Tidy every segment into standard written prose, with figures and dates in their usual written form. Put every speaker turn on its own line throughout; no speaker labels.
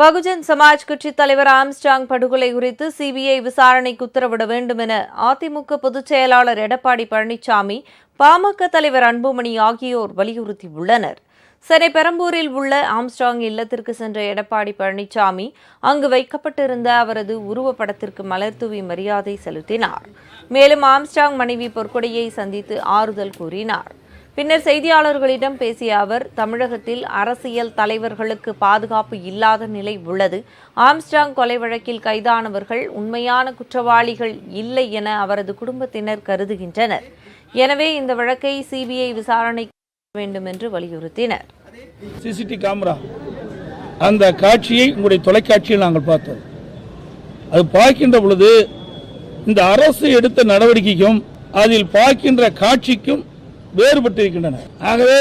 பகுஜன் சமாஜ் கட்சி தலைவர் ஆம்ஸ்ட்ராங் படுகொலை குறித்து சிபிஐ விசாரணைக்கு உத்தரவிட வேண்டும் என அதிமுக பொதுச் செயலாளர் எடப்பாடி பழனிசாமி, பாமக தலைவர் அன்புமணி ஆகியோர் வலியுறுத்தியுள்ளனர். சென்னை பெரம்பூரில் உள்ள ஆம்ஸ்ட்ராங் இல்லத்திற்கு சென்ற எடப்பாடி பழனிசாமி அங்கு வைக்கப்பட்டிருந்த அவரது உருவப்படத்திற்கு மலர்தூவி மரியாதை செலுத்தினார். மேலும் ஆம்ஸ்ட்ராங் மனைவி பொற்கொடியை சந்தித்து ஆறுதல் கூறினார். பின்னர் செய்தியாளர்களிடம் பேசிய அவர், தமிழகத்தில் அரசியல் தலைவர்களுக்கு பாதுகாப்பு இல்லாத நிலை உள்ளது. ஆம்ஸ்ட்ராங் கொலை வழக்கில் கைதானவர்கள் உண்மையான குற்றவாளிகள் இல்லை என அவரது குடும்பத்தினர் கருதுகின்றனர். எனவே இந்த வழக்கை சிபிஐ விசாரணைக்கு வேண்டும் என்று வலியுறுத்தினர்.
சிசிடிவி கேமரா அந்த காட்சியை உங்களுடைய தொலைக்காட்சியில் நாங்கள் பார்த்தோம். அது பார்க்கின்ற பொழுது இந்த அரசு எடுத்த நடவடிக்கைக்கும் அதில் பார்க்கின்ற காட்சிக்கும் வேறுபட்டிருக்கின்றன. ஆகவே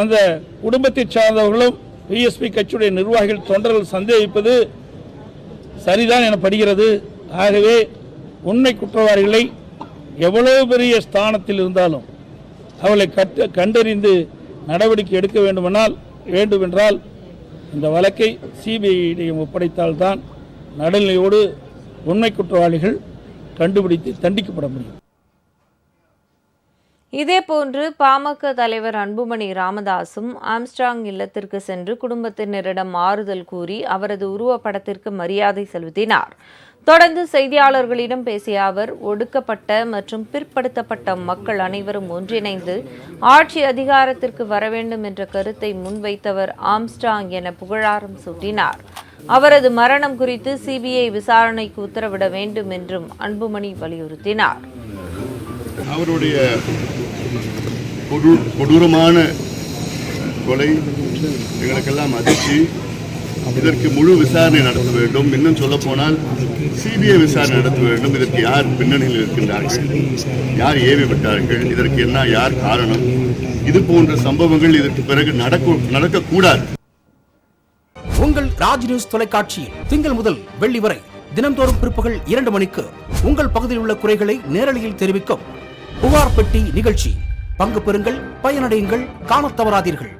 அந்த குடும்பத்தை சார்ந்தவர்களும் பிஎஸ்பி கட்சியுடைய நிர்வாகிகள், தொண்டர்கள் சந்தேகிப்பது சரிதான் எனப்படுகிறது. ஆகவே உண்மை குற்றவாளிகளை எவ்வளவு பெரிய ஸ்தானத்தில் இருந்தாலும் அவளை கண்டறிந்து நடவடிக்கை எடுக்க வேண்டுமென்றால் இந்த வழக்கை சிபிஐயிடம் ஒப்படைத்தால்தான் நடுநிலையோடு உண்மை குற்றவாளிகள் கண்டுபிடித்து தண்டிக்கப்பட முடியும்.
இதேபோன்று பாமக தலைவர் அன்புமணி ராமதாசும் ஆம்ஸ்ட்ராங் இல்லத்திற்கு சென்று குடும்பத்தினரிடம் ஆறுதல் கூறி அவரது உருவப்படத்திற்கு மரியாதை செலுத்தினார். தொடர்ந்து செய்தியாளர்களிடம் பேசிய அவர், ஒடுக்கப்பட்ட மற்றும் பிற்படுத்தப்பட்ட மக்கள் அனைவரும் ஒன்றிணைந்து ஆட்சி அதிகாரத்திற்கு வர வேண்டும் என்ற கருத்தை முன்வைத்தவர் ஆம்ஸ்ட்ராங் என புகழாரம் சூட்டினார். அவரது மரணம் குறித்து சிபிஐ விசாரணைக்கு உத்தரவிட வேண்டும் என்றும் அன்புமணி வலியுறுத்தினார்.
அவருடைய கொடூரமான கொலை எங்களுக்கெல்லாம் அதிர்ச்சி. இதற்கு முழு விசாரணை நடத்த வேண்டும். இன்னும் சொல்ல போனால் சிபிஐ விசாரணை நடத்த வேண்டும். இதற்கு யார் பின்னணியில் இருக்கின்றார்கள், யார் ஏவி விட்டார்கள், இதற்கு என்ன யார் காரணம், இது போன்ற சம்பவங்கள் இதற்கு பிறகு நடக்கக்கூடாது.
உங்கள் ராஜ் நியூஸ் தொலைக்காட்சியில் திங்கள் முதல் வெள்ளி வரை தினந்தோறும் பிற்பகல் 2 மணிக்கு உங்கள் பகுதியில் உள்ள குறைகளை நேரலையில் தெரிவிக்கும் புகார் பெட்டி நிகழ்ச்சி. பங்கு பெறுங்கள், பயனடையுங்கள், காணத் தவறாதீர்கள்.